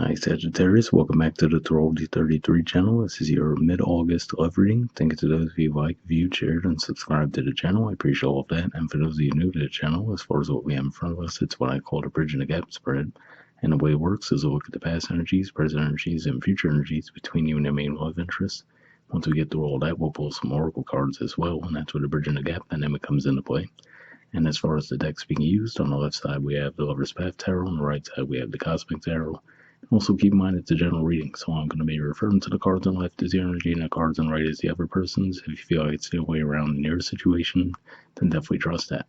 Hi Sagittarius, welcome back to the Astrology 33 channel. This is your mid-August love reading. Thank you to those of you who like, viewed, shared, and subscribed to the channel. I appreciate all of that. And for those of you new to the channel, as far as what we have in front of us, it's what I call the bridge and the gap spread. And the way it works is a look at the past energies, present energies, and future energies between you and your main love interest. Once we get through all that, we'll pull some oracle cards as well, and that's where the bridge and the gap dynamic comes into play. And as far as the decks being used, on the left side we have the Lover's Path Tarot, on the right side we have the Cosmic Tarot. Also keep in mind it's a general reading, so I'm going to be referring to the cards on the left as your energy and the cards on the right as the other person's. If you feel like it's the way around in your situation, then definitely trust that.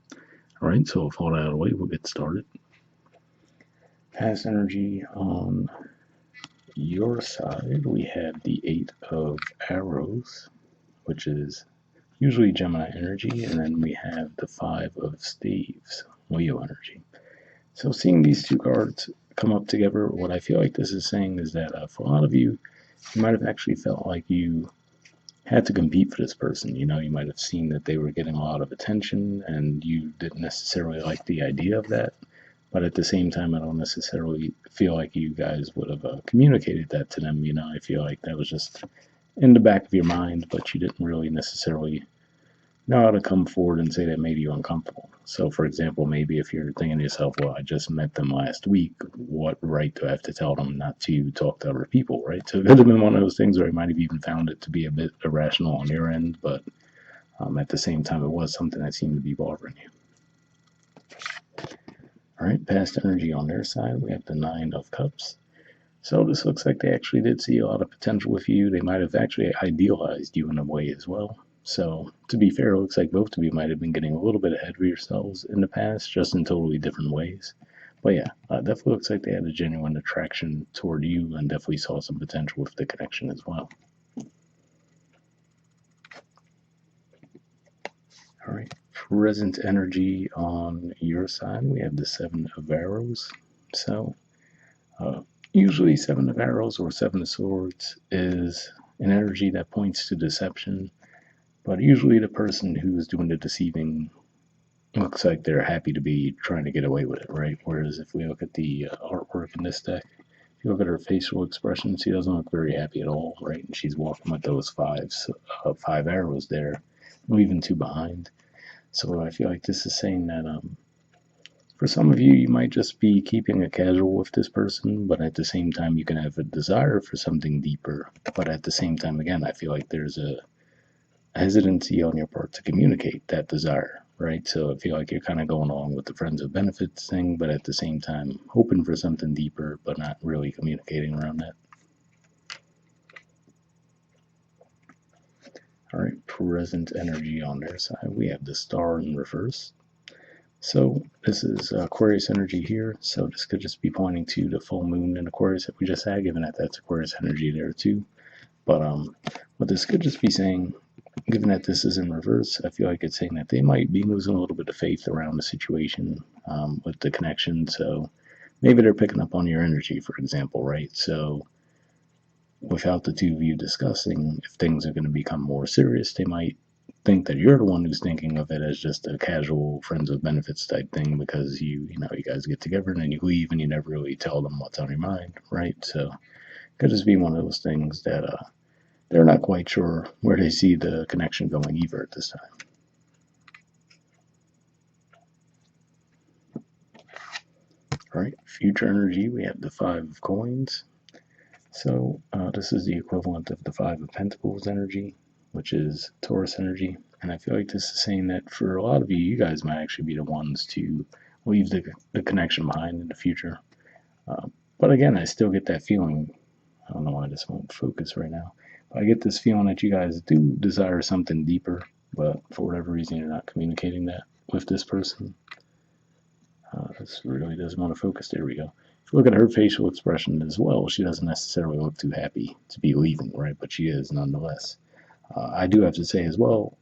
Alright, so with all that out of the way, we'll get started. Past energy on your side, we have the Eight of Arrows, which is usually Gemini energy, and then we have the Five of Staves, Leo energy. So seeing these two cards come up together, what I feel like this is saying is that for a lot of you, you might have actually felt like you had to compete for this person. You know, you might have seen that they were getting a lot of attention and you didn't necessarily like the idea of that. But at the same time, I don't necessarily feel like you guys would have communicated that to them. You know, I feel like that was just in the back of your mind, but you didn't really necessarily know how to come forward and say that made you uncomfortable. So, for example, maybe if you're thinking to yourself, well, I just met them last week, what right do I have to tell them not to talk to other people, right? So it could have been one of those things where you might have even found it to be a bit irrational on your end, but at the same time, it was something that seemed to be bothering you. All right, past energy on their side, we have the Nine of Cups. So this looks like they actually did see a lot of potential with you. They might have actually idealized you in a way as well. So, to be fair, it looks like both of you might have been getting a little bit ahead of yourselves in the past, just in totally different ways. But yeah, definitely looks like they had a genuine attraction toward you and definitely saw some potential with the connection as well. All right, present energy on your side, we have the Seven of Arrows. So, usually Seven of Arrows or Seven of Swords is an energy that points to deception. But usually the person who's doing the deceiving looks like they're happy to be trying to get away with it, right? Whereas if we look at the artwork in this deck, if you look at her facial expression, she doesn't look very happy at all, right? And she's walking with those five arrows there, leaving two behind. So I feel like this is saying that for some of you, you might just be keeping it casual with this person, but at the same time, you can have a desire for something deeper. But at the same time, again, I feel like there's a hesitancy on your part to communicate that desire, right? So I feel like you're kind of going along with the friends with benefits thing, but at the same time hoping for something deeper, but not really communicating around that. All right, present energy on their side. We have the Star in reverse. So this is Aquarius energy here. So this could just be pointing to the full moon in Aquarius that we just had, given that that's Aquarius energy there too. But what this could just be saying, given that this is in reverse, I feel like it's saying that they might be losing a little bit of faith around the situation with the connection. So maybe they're picking up on your energy, for example, right? So without the two of you discussing if things are going to become more serious, they might think that you're the one who's thinking of it as just a casual friends with benefits type thing because you guys get together and then you leave and you never really tell them what's on your mind, right? So it could just be one of those things that they're not quite sure where they see the connection going either at this time. All right, future energy, we have the Five of Coins. So this is the equivalent of the Five of Pentacles energy, which is Taurus energy. And I feel like this is saying that for a lot of you, you guys might actually be the ones to leave the connection behind in the future. But again, I still get that feeling. I don't know why this won't focus right now. I get this feeling that you guys do desire something deeper, but for whatever reason, you're not communicating that with this person. This really doesn't want to focus. There we go. If you look at her facial expression as well, she doesn't necessarily look too happy to be leaving, right? But she is nonetheless. I do have to say as well,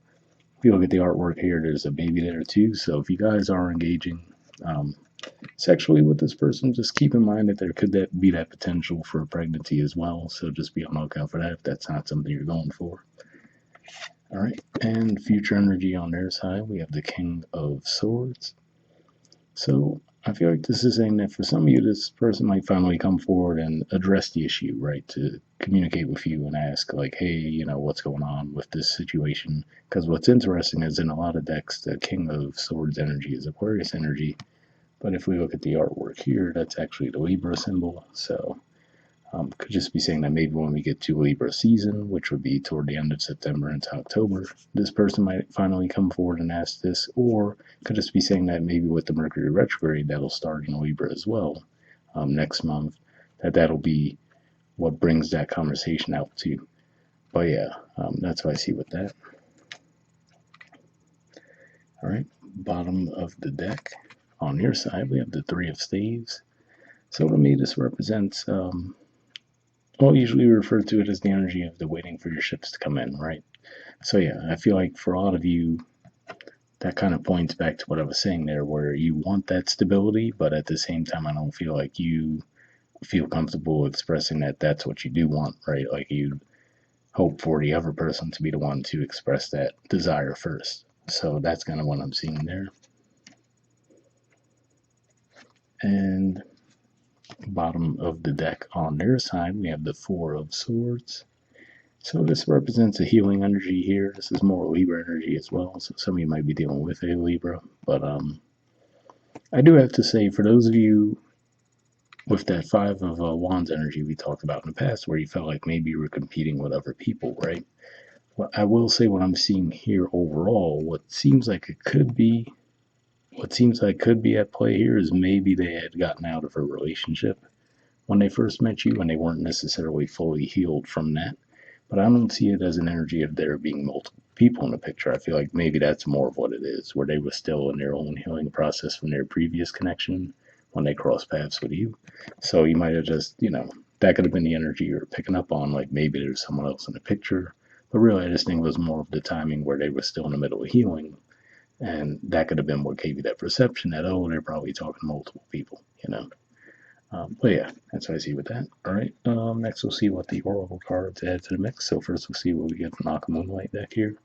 if you look at the artwork here, there's a baby there too. So if you guys are engaging sexually with this person, just keep in mind that there could be that potential for a pregnancy as well. So just be on the lookout for that if that's not something you're going for. All right, and future energy on their side, we have the King of Swords. So I feel like this is saying that for some of you, this person might finally come forward and address the issue, right? To communicate with you and ask, like, hey, what's going on with this situation? Because what's interesting is in a lot of decks, the King of Swords energy is Aquarius energy. But if we look at the artwork here, that's actually the Libra symbol. So could just be saying that maybe when we get to Libra season, which would be toward the end of September into October, this person might finally come forward and ask this, or could just be saying that maybe with the Mercury retrograde that'll start in Libra as well next month, that'll be what brings that conversation out to you. But yeah, that's what I see with that. All right, bottom of the deck. On your side, we have the Three of Staves. So to me, this represents well, usually we refer to it as the energy of the waiting for your ships to come in, right? So yeah, I feel like for a lot of you, that kind of points back to what I was saying there, where you want that stability, but at the same time, I don't feel like you feel comfortable expressing that that's what you do want, right? Like you hope for the other person to be the one to express that desire first. So that's kind of what I'm seeing there. And bottom of the deck on their side, we have the Four of Swords. So this represents a healing energy here. This is more Libra energy as well. So some of you might be dealing with a Libra. But I do have to say, for those of you with that Five of Wands energy we talked about in the past, where you felt like maybe you were competing with other people, right? Well, I will say what I'm seeing here overall, what seems like could be at play here is maybe they had gotten out of a relationship when they first met you and they weren't necessarily fully healed from that. But I don't see it as an energy of there being multiple people in the picture. I feel like maybe that's more of what it is, where they were still in their own healing process from their previous connection when they crossed paths with you. So you might have just, that could have been the energy you were picking up on, like maybe there's someone else in the picture. But really, I just think it was more of the timing where they were still in the middle of healing. And that could have been what gave you that perception that, oh, they're probably talking to multiple people. But yeah, that's what I see with that. All right. Next, we'll see what the Oracle cards add to the mix. So first, we'll see what we get from Aqua Moonlight deck here.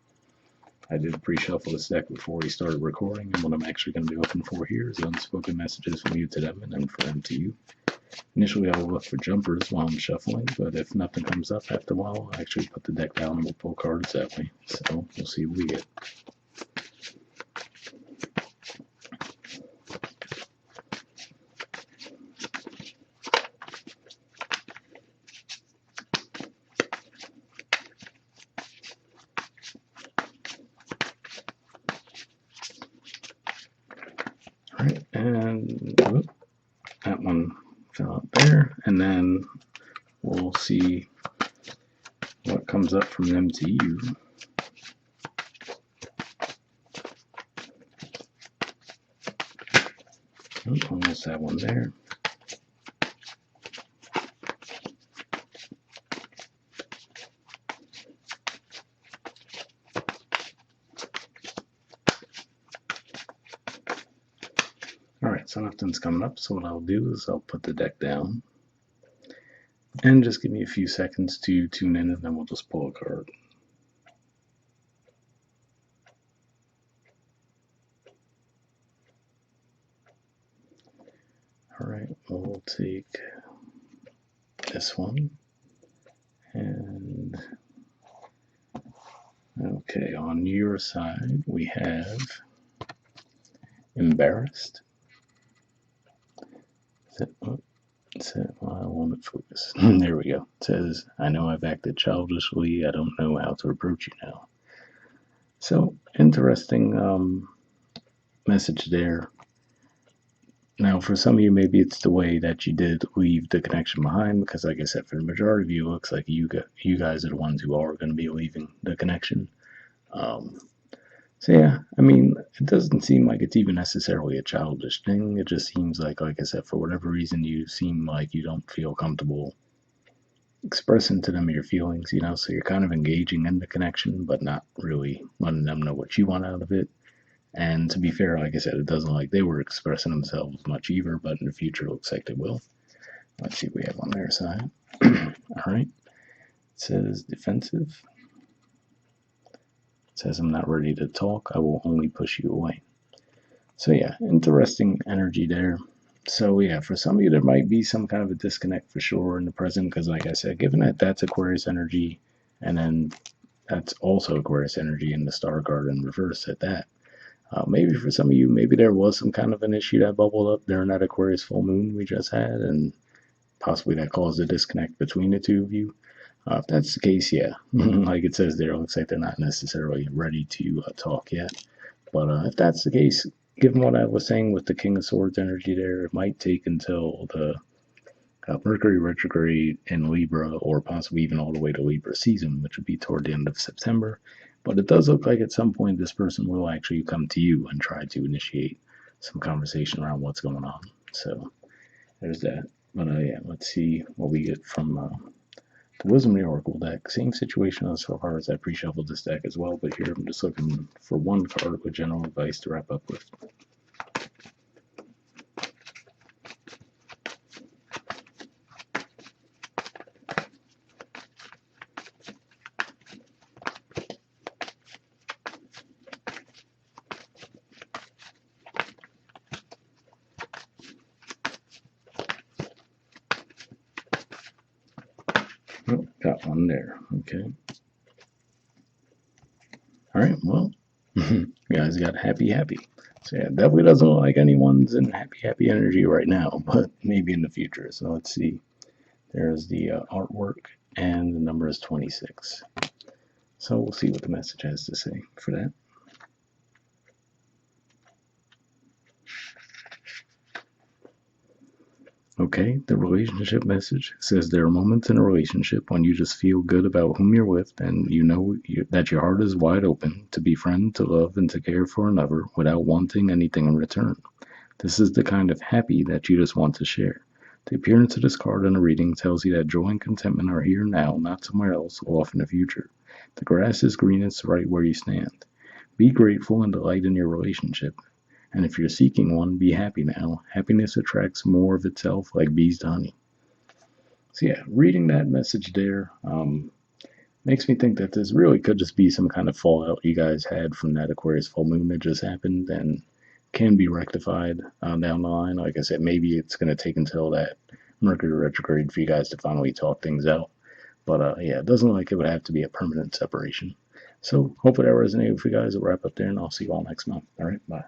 I did pre-shuffle this deck before we started recording, and what I'm actually going to be looking for here is unspoken messages from you to them, and then from them to you. Initially, I will look for jumpers while I'm shuffling, but if nothing comes up after a while, I'll actually put the deck down and we'll pull cards that way. So we'll see what we get. All right, and that one fell out there, and then we'll see what comes up from them to you. Almost that one there. Alright, so nothing's coming up, so what I'll do is I'll put the deck down. And just give me a few seconds to tune in, and then we'll just pull a card. Alright, we'll take this one. And okay, on your side, we have embarrassed. I want to focus. There we go. It says, I know I've acted childishly. I don't know how to approach you now. So, interesting message there. Now, for some of you, maybe it's the way that you did leave the connection behind, because, like I said, for the majority of you, it looks like you guys are the ones who are going to be leaving the connection. So yeah, I mean, it doesn't seem like it's even necessarily a childish thing. It just seems like I said, for whatever reason, you seem like you don't feel comfortable expressing to them your feelings, so you're kind of engaging in the connection, but not really letting them know what you want out of it. And to be fair, like I said, it doesn't look like they were expressing themselves much either, but in the future, it looks like they will. Let's see what we have on their side. All right. It says defensive. It says, I'm not ready to talk. I will only push you away. So yeah, interesting energy there. So yeah, for some of you, there might be some kind of a disconnect for sure in the present, because like I said, given that that's Aquarius energy, and then that's also Aquarius energy in the star card in reverse at that. Maybe for some of you, maybe there was some kind of an issue that bubbled up during that Aquarius full moon we just had, and possibly that caused a disconnect between the two of you. If that's the case, yeah, like it says there, it looks like they're not necessarily ready to talk yet. But if that's the case, given what I was saying with the King of Swords energy there, it might take until the Mercury retrograde in Libra, or possibly even all the way to Libra season, which would be toward the end of September. But it does look like at some point this person will actually come to you and try to initiate some conversation around what's going on. So there's that. But yeah, let's see what we get from the Wisdom of the Oracle deck. Same situation as so far as I pre-shuffled this deck as well, but here I'm just looking for one card with general advice to wrap up with. Oh, got one there. Okay. All right. Well, you guys got happy. So yeah, definitely doesn't look like anyone's in happy energy right now, but maybe in the future. So let's see. There's the artwork, and the number is 26. So we'll see what the message has to say for that. Okay, the relationship message says there are moments in a relationship when you just feel good about whom you're with, and that your heart is wide open to befriend, to love, and to care for another without wanting anything in return. This is the kind of happy that you just want to share. The appearance of this card in a reading tells you that joy and contentment are here now, not somewhere else, or off in the future. The grass is greenest right where you stand. Be grateful and delight in your relationship. And if you're seeking one, be happy now. Happiness attracts more of itself like bees to honey. So, yeah, reading that message there makes me think that this really could just be some kind of fallout you guys had from that Aquarius full moon that just happened and can be rectified down the line. Like I said, maybe it's going to take until that Mercury retrograde for you guys to finally talk things out. But yeah, it doesn't look like it would have to be a permanent separation. So, hopefully that resonated with you guys. We'll wrap up there, and I'll see you all next month. All right, bye.